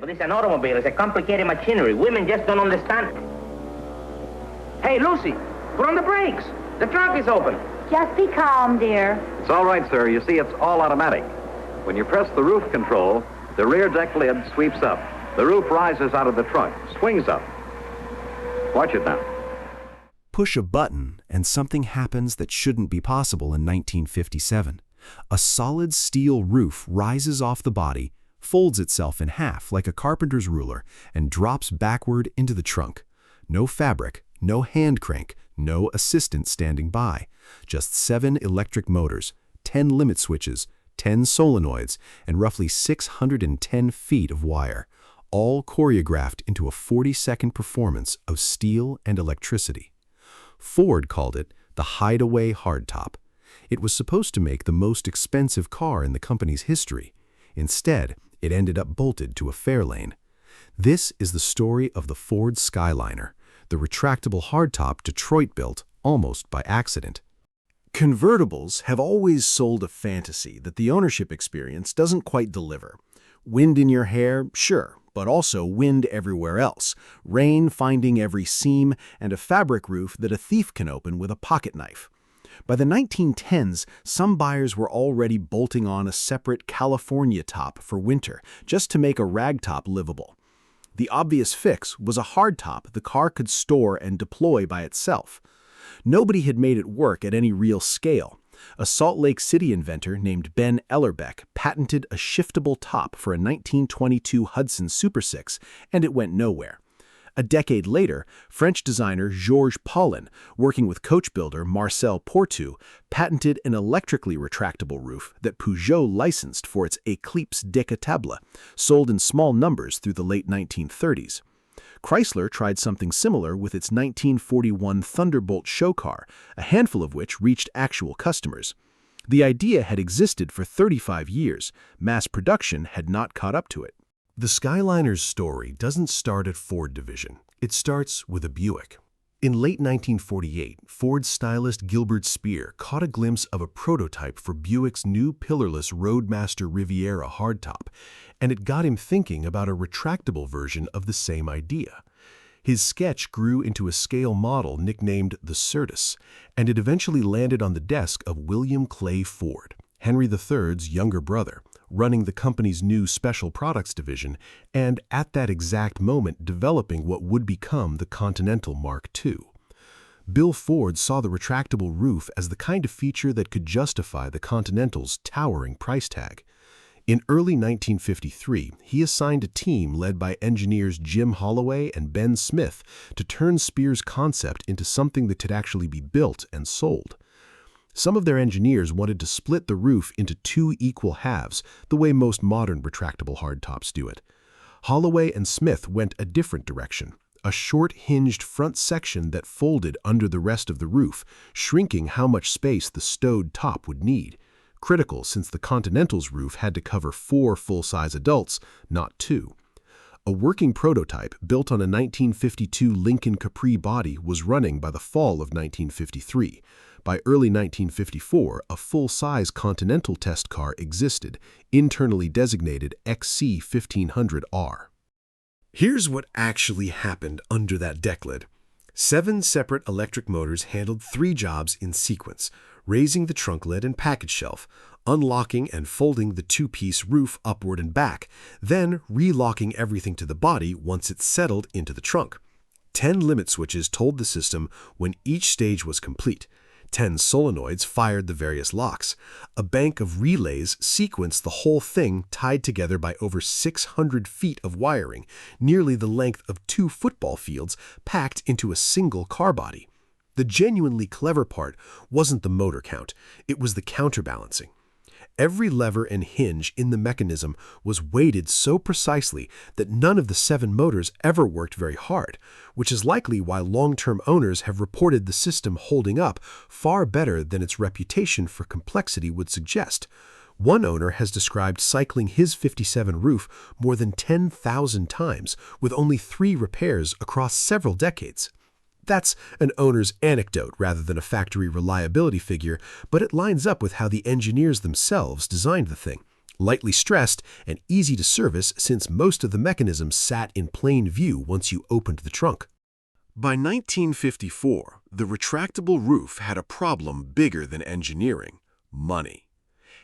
But this is an automobile. It's a complicated machinery. Women just don't understand it. Hey, Lucy, put on the brakes. The trunk is open. Just be calm, dear. It's all right, sir. You see, it's all automatic. When you press the roof control, the rear deck lid sweeps up. The roof rises out of the trunk, swings up. Watch it now. Push a button and something happens that shouldn't be possible in 1957. A solid steel roof rises off the body, folds itself in half like a carpenter's ruler, and drops backward into the trunk. No fabric, no hand crank, no assistant standing by. Just 7 electric motors, 10 limit switches, 10 solenoids, and roughly 610 feet of wire, all choreographed into a 40-second performance of steel and electricity. Ford called it the hideaway hardtop. It was supposed to make the most expensive car in the company's history. Instead, it ended up bolted to a Fairlane. This is the story of the Ford Skyliner, the retractable hardtop Detroit built almost by accident. Convertibles have always sold a fantasy that the ownership experience doesn't quite deliver. Wind in your hair, sure, but also wind everywhere else, rain finding every seam, and a fabric roof that a thief can open with a pocket knife. By the 1910s, some buyers were already bolting on a separate California top for winter, just to make a ragtop livable. The obvious fix was a hardtop the car could store and deploy by itself. Nobody had made it work at any real scale. A Salt Lake City inventor named Ben Ellerbeck patented a shiftable top for a 1922 Hudson Super 6, and it went nowhere. A decade later, French designer Georges Paulin, working with coach builder Marcel Portu, patented an electrically retractable roof that Peugeot licensed for its Eclipse Décapotable, sold in small numbers through the late 1930s. Chrysler tried something similar with its 1941 Thunderbolt show car, a handful of which reached actual customers. The idea had existed for 35 years. Mass production had not caught up to it. The Skyliner's story doesn't start at Ford Division. It starts with a Buick. In late 1948, Ford stylist Gilbert Spear caught a glimpse of a prototype for Buick's new pillarless Roadmaster Riviera hardtop, and it got him thinking about a retractable version of the same idea. His sketch grew into a scale model nicknamed the Certus, and it eventually landed on the desk of William Clay Ford, Henry III's younger brother, running the company's new special products division, and at that exact moment developing what would become the Continental Mark II. Bill Ford saw the retractable roof as the kind of feature that could justify the Continental's towering price tag. In early 1953, he assigned a team led by engineers Jim Holloway and Ben Smith to turn Spear's concept into something that could actually be built and sold. Some of their engineers wanted to split the roof into 2 equal halves, the way most modern retractable hardtops do it. Holloway and Smith went a different direction, a short hinged front section that folded under the rest of the roof, shrinking how much space the stowed top would need. Critical since the Continental's roof had to cover 4 full-size adults, not 2. A working prototype built on a 1952 Lincoln Capri body was running by the fall of 1953. By early 1954, a full-size Continental test car existed, internally designated XC1500R. Here's what actually happened under that deck lid. 7 separate electric motors handled 3 jobs in sequence: raising the trunk lid and package shelf, unlocking and folding the 2-piece roof upward and back, then relocking everything to the body once it settled into the trunk. 10 limit switches told the system when each stage was complete. 10 solenoids fired the various locks. A bank of relays sequenced the whole thing, tied together by over 600 feet of wiring, nearly the length of 2 football fields packed into a single car body. The genuinely clever part wasn't the motor count, it was the counterbalancing. Every lever and hinge in the mechanism was weighted so precisely that none of the 7 motors ever worked very hard, which is likely why long-term owners have reported the system holding up far better than its reputation for complexity would suggest. One owner has described cycling his 57 roof more than 10,000 times, with only 3 repairs across several decades. That's an owner's anecdote rather than a factory reliability figure, but it lines up with how the engineers themselves designed the thing. lightly stressed and easy to service since most of the mechanism sat in plain view once you opened the trunk. By 1954, the retractable roof had a problem bigger than engineering: money.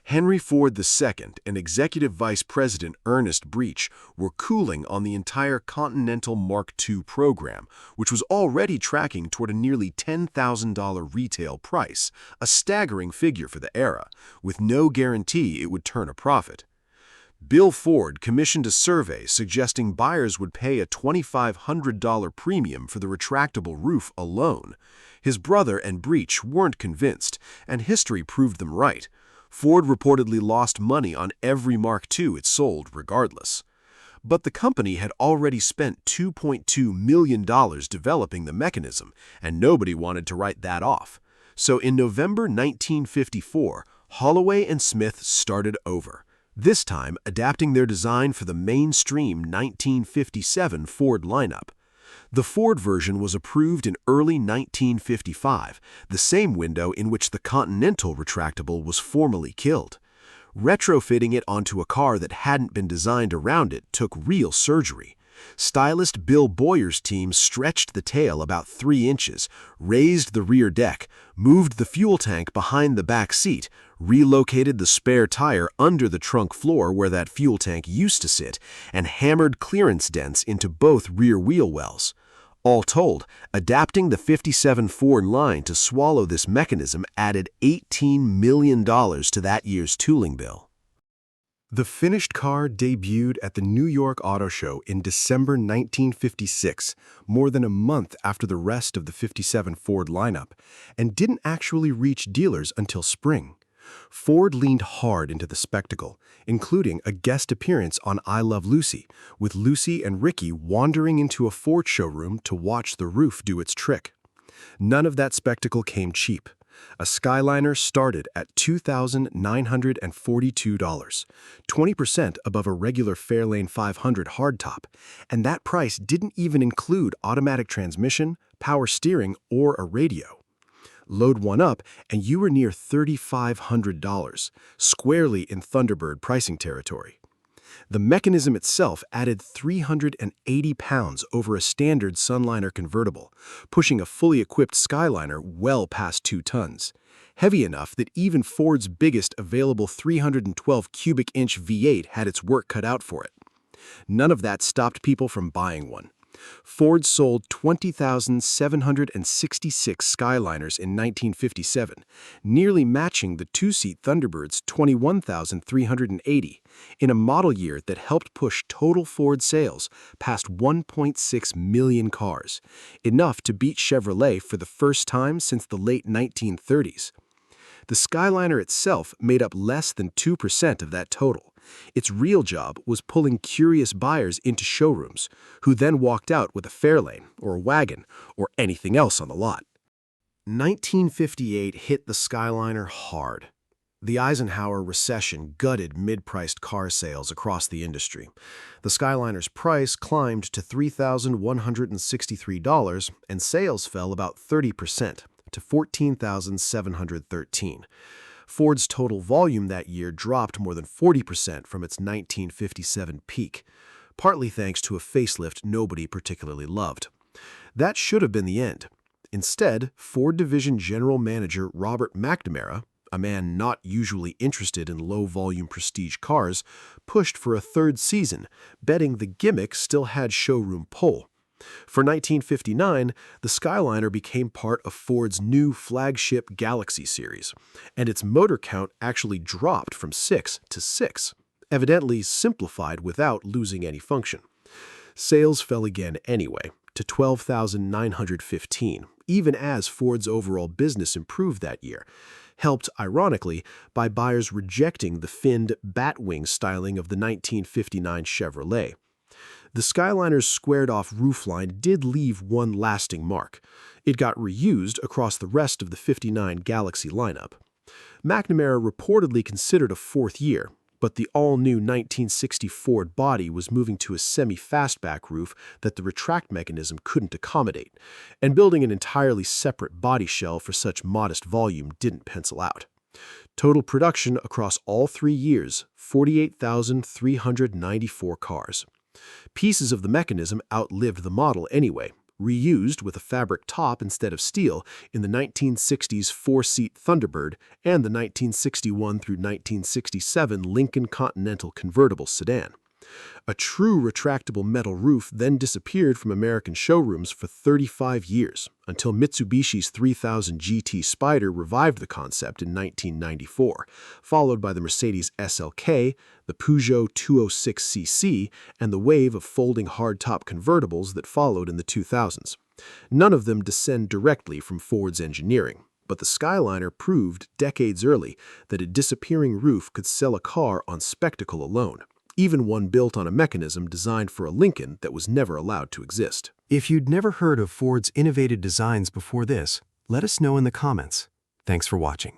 Henry Ford II and Executive Vice President Ernest Breech were cooling on the entire Continental Mark II program, which was already tracking toward a nearly $10,000 retail price, a staggering figure for the era, with no guarantee it would turn a profit. Bill Ford commissioned a survey suggesting buyers would pay a $2,500 premium for the retractable roof alone. His brother and Breech weren't convinced, and history proved them right. Ford reportedly lost money on every Mark II it sold regardless. But the company had already spent $2.2 million developing the mechanism, and nobody wanted to write that off. So in November 1954, Holloway and Smith started over, this time adapting their design for the mainstream 1957 Ford lineup. The Ford version was approved in early 1955, the same window in which the Continental retractable was formally killed. Retrofitting it onto a car that hadn't been designed around it took real surgery. Stylist Bill Boyer's team stretched the tail about 3 inches, raised the rear deck, moved the fuel tank behind the back seat, relocated the spare tire under the trunk floor where that fuel tank used to sit, and hammered clearance dents into both rear wheel wells. All told, adapting the 57 Ford line to swallow this mechanism added $18 million to that year's tooling bill. The finished car debuted at the New York Auto Show in December 1956, more than a month after the rest of the 57 Ford lineup, and didn't actually reach dealers until spring. Ford leaned hard into the spectacle, including a guest appearance on I Love Lucy, with Lucy and Ricky wandering into a Ford showroom to watch the roof do its trick. None of that spectacle came cheap. A Skyliner started at $2,942, 20% above a regular Fairlane 500 hardtop, and that price didn't even include automatic transmission, power steering, or a radio. Load one up, and you were near $3,500, squarely in Thunderbird pricing territory. The mechanism itself added 380 pounds over a standard Sunliner convertible, pushing a fully equipped Skyliner well past 2 tons, heavy enough that even Ford's biggest available 312 cubic inch V8 had its work cut out for it. None of that stopped people from buying one. Ford sold 20,766 Skyliners in 1957, nearly matching the 2-seat Thunderbird's 21,380, in a model year that helped push total Ford sales past 1.6 million cars, enough to beat Chevrolet for the first time since the late 1930s. The Skyliner itself made up less than 2% of that total. Its real job was pulling curious buyers into showrooms, who then walked out with a Fairlane, or a wagon, or anything else on the lot. 1958 hit the Skyliner hard. The Eisenhower recession gutted mid-priced car sales across the industry. The Skyliner's price climbed to $3,163, and sales fell about 30% to $14,713. Ford's total volume that year dropped more than 40% from its 1957 peak, partly thanks to a facelift nobody particularly loved. That should have been the end. Instead, Ford Division General Manager Robert McNamara, a man not usually interested in low-volume prestige cars, pushed for a 3rd season, betting the gimmick still had showroom pull. For 1959, the Skyliner became part of Ford's new flagship Galaxy series, and its motor count actually dropped from 6 to 6, evidently simplified without losing any function. Sales fell again anyway, to 12,915, even as Ford's overall business improved that year, helped, ironically, by buyers rejecting the finned batwing styling of the 1959 Chevrolet. The Skyliner's squared-off roofline did leave one lasting mark. It got reused across the rest of the 59 Galaxy lineup. McNamara reportedly considered a 4th year, but the all-new 1960 Ford body was moving to a semi-fastback roof that the retract mechanism couldn't accommodate, and building an entirely separate body shell for such modest volume didn't pencil out. Total production across all 3 years, 48,394 cars. Pieces of the mechanism outlived the model anyway, reused with a fabric top instead of steel in the 1960s 4-seat Thunderbird and the 1961 through 1967 Lincoln Continental convertible sedan. A true retractable metal roof then disappeared from American showrooms for 35 years, until Mitsubishi's 3000 GT Spider revived the concept in 1994, followed by the Mercedes SLK, the Peugeot 206cc, and the wave of folding hardtop convertibles that followed in the 2000s. None of them descend directly from Ford's engineering, but the Skyliner proved decades early that a disappearing roof could sell a car on spectacle alone, even one built on a mechanism designed for a Lincoln that was never allowed to exist. If you'd never heard of Ford's innovative designs before this, let us know in the comments. Thanks for watching.